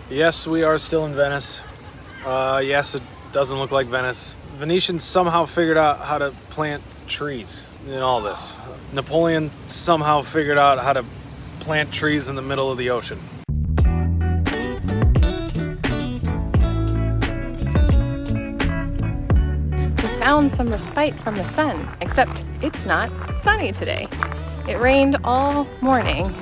Yes, we are still in Venice. Yes, it doesn't look like Venice. Venetians somehow figured out how to plant trees in all this. Napoleon somehow figured out how to plant trees in the middle of the ocean. We found some respite from the sun, except it's not sunny today. It rained all morning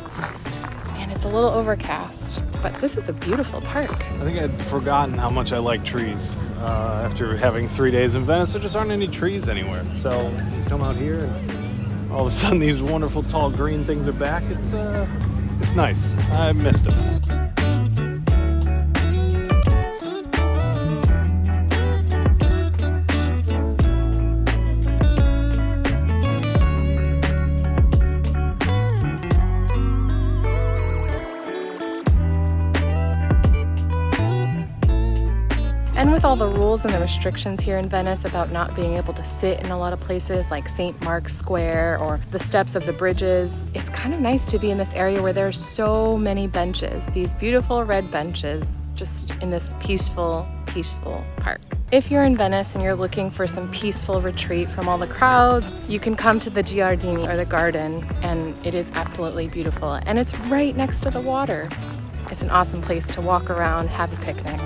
and it's a little overcast, but this is a beautiful park. I think I'd forgotten how much I like trees. After having 3 days in Venice, there just aren't any trees anywhere. So you come out here and all of a sudden these wonderful tall green things are back. It's nice. I missed them. And with all the rules and the restrictions here in Venice about not being able to sit in a lot of places like St. Mark's Square or the steps of the bridges, it's kind of nice to be in this area where there's so many benches, these beautiful red benches, just in this peaceful park. If you're in Venice and you're looking for some peaceful retreat from all the crowds, you can come to the Giardini or the garden, and it is absolutely beautiful. And it's right next to the water. It's an awesome place to walk around, have a picnic.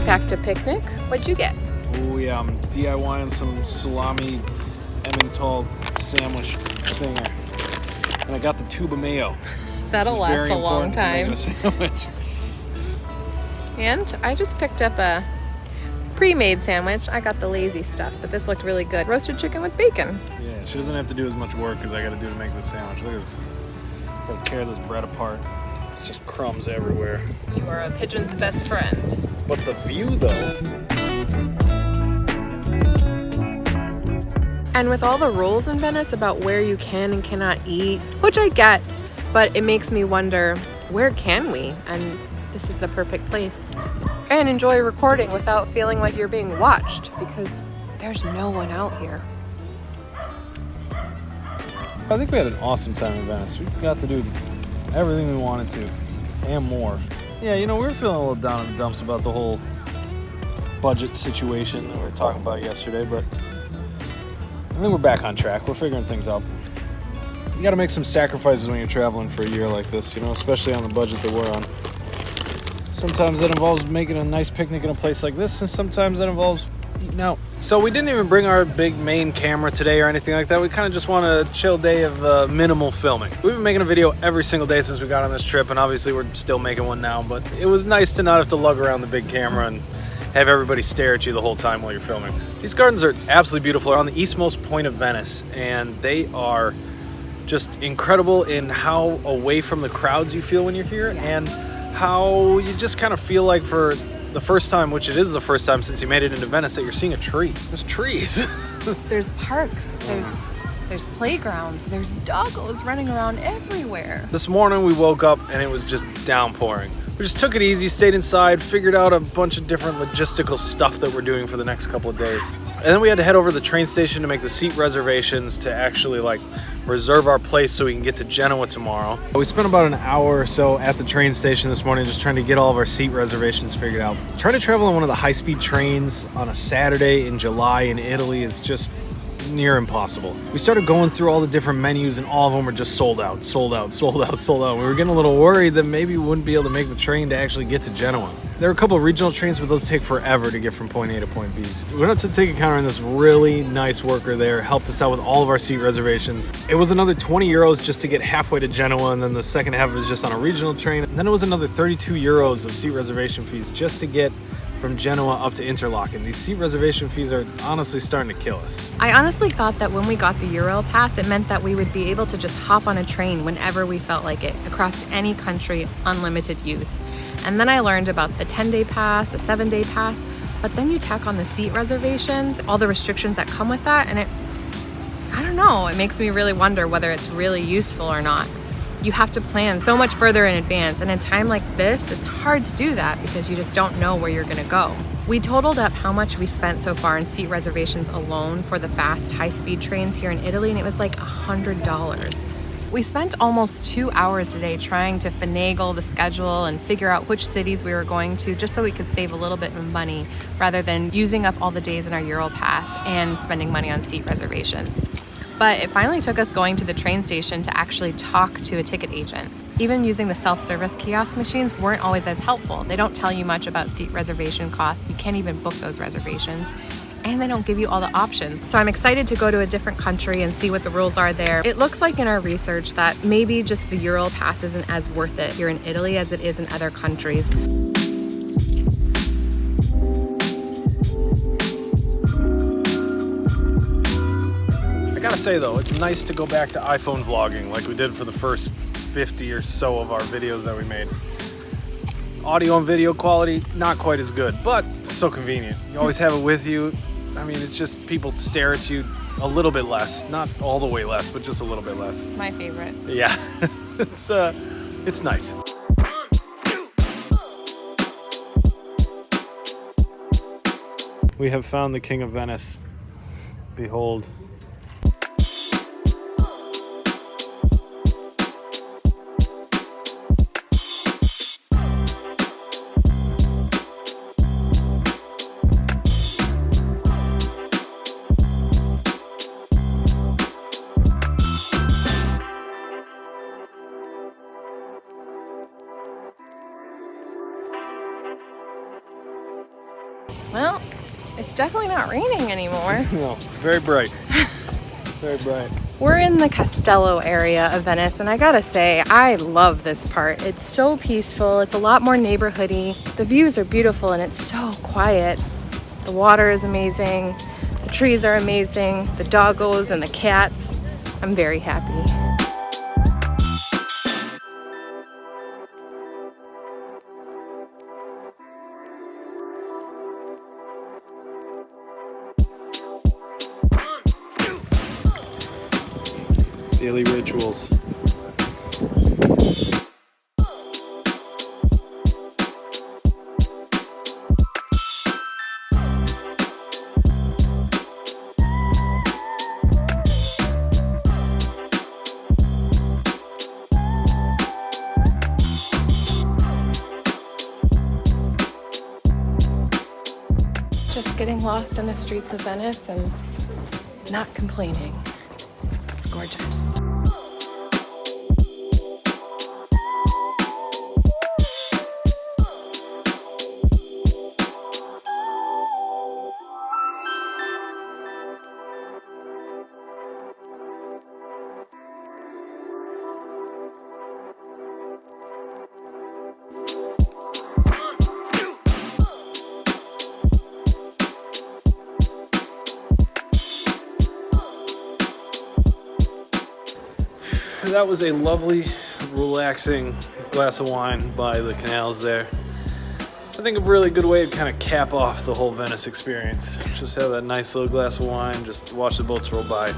Packed a picnic. What'd you get? Oh yeah, I'm DIYing some salami Emmental sandwich thinger. And I got the tube of mayo. That'll last a long time. A sandwich. And I just picked up a pre-made sandwich. I got the lazy stuff, but this looked really good. Roasted chicken with bacon. Yeah, she doesn't have to do as much work as I gotta do to make this sandwich. Look at this. Gotta tear this bread apart. It's just crumbs everywhere. You are a pigeon's best friend. But the view though. And with all the rules in Venice about where you can and cannot eat, which I get, but it makes me wonder, where can we? And this is the perfect place. And enjoy recording without feeling like you're being watched, because there's no one out here. I think we had an awesome time in Venice. We got to do everything we wanted to and more. Yeah, you know, we were feeling a little down in the dumps about the whole budget situation that we were talking about yesterday, but I think we're back on track. We're figuring things out. You got to make some sacrifices when you're traveling for a year like this, you know, especially on the budget that we're on. Sometimes that involves making a nice picnic in a place like this, and sometimes that involves eating out. So we didn't even bring our big main camera today or anything like that. We kind of just want a chill day of minimal filming. We've been making a video every single day since we got on this trip, and obviously we're still making one now, but it was nice to not have to lug around the big camera and have everybody stare at you the whole time while you're filming. These gardens are absolutely beautiful. They're on the eastmost point of Venice, and they are just incredible in how away from the crowds you feel when you're here, and how you just kind of feel like for the first time, which it is the first time since you made it into Venice, that you're seeing a tree. There's trees. There's parks, there's playgrounds, there's doggos running around everywhere. This morning we woke up and it was just downpouring. We just took it easy, stayed inside, figured out a bunch of different logistical stuff that we're doing for the next couple of days. And then we had to head over to the train station to make the seat reservations to actually reserve our place so we can get to Genoa tomorrow. We spent about an hour or so at the train station this morning just trying to get all of our seat reservations figured out. Trying to travel on one of the high-speed trains on a Saturday in July in Italy is just near impossible. We started going through all the different menus and all of them were just sold out. We were getting a little worried that maybe we wouldn't be able to make the train to actually get to Genoa. There are a couple of regional trains, but those take forever to get from point A to point B. We went up to the ticket counter and this really nice worker there helped us out with all of our seat reservations. It was another 20 euros just to get halfway to Genoa, and then the second half was just on a regional train. And then it was another 32 euros of seat reservation fees just to get from Genoa up to Interlaken. These seat reservation fees are honestly starting to kill us. I honestly thought that when we got the Euro Pass, it meant that we would be able to just hop on a train whenever we felt like it, across any country, unlimited use. And then I learned about the 10-day pass, the 7-day pass. But then you tack on the seat reservations, all the restrictions that come with that, and I don't know, it makes me really wonder whether it's really useful or not. You have to plan so much further in advance, and in a time like this, it's hard to do that because you just don't know where you're gonna go. We totaled up how much we spent so far in seat reservations alone for the fast, high-speed trains here in Italy, and it was like $100. We spent almost 2 hours today trying to finagle the schedule and figure out which cities we were going to just so we could save a little bit of money rather than using up all the days in our Euro Pass and spending money on seat reservations. But it finally took us going to the train station to actually talk to a ticket agent. Even using the self-service kiosk machines weren't always as helpful. They don't tell you much about seat reservation costs. You can't even book those reservations. And they don't give you all the options. So I'm excited to go to a different country and see what the rules are there. It looks like in our research that maybe just the Euro Pass isn't as worth it here in Italy as it is in other countries. I gotta say though, it's nice to go back to iPhone vlogging like we did for the first 50 or so of our videos that we made. Audio and video quality, not quite as good, but it's so convenient. You always have it with you. I mean, it's just people stare at you a little bit less. Not all the way less, but just a little bit less. My favorite. Yeah, it's nice. We have found the King of Venice. Behold. Well, it's definitely not raining anymore. No, very bright. Very bright. We're in the Castello area of Venice, and I gotta say, I love this part. It's so peaceful, it's a lot more neighborhoody. The views are beautiful and it's so quiet. The water is amazing, the trees are amazing, the doggos and the cats. I'm very happy. Daily rituals. Just getting lost in the streets of Venice and not complaining. It's gorgeous. That was a lovely, relaxing glass of wine by the canals there. I think a really good way to kind of cap off the whole Venice experience. Just have that nice little glass of wine, just watch the boats roll by.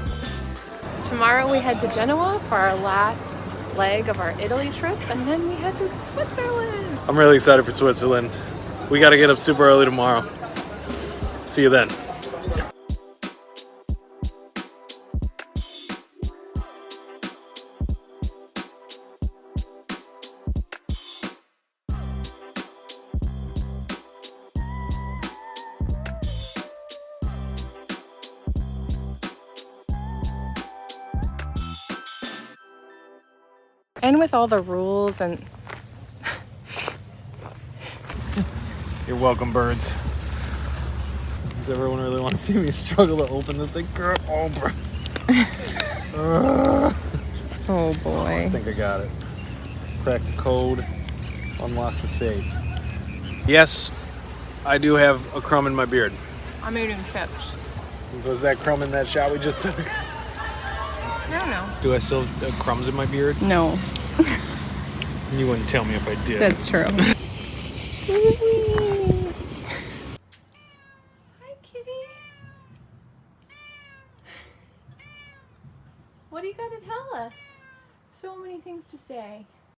Tomorrow we head to Genoa for our last leg of our Italy trip, and then we head to Switzerland. I'm really excited for Switzerland. We got to get up super early tomorrow. See you then. And with all the rules and... You're welcome, birds. Does everyone really want to see me struggle to open this thing? Girl, open. Oh boy. I think I got it. Crack the code, unlock the safe. Yes, I do have a crumb in my beard. I'm eating chips. Was that crumb in that shot we just took? I don't know. Do I still have crumbs in my beard? No. You wouldn't tell me if I did. That's true. What do you got to tell us? So many things to say.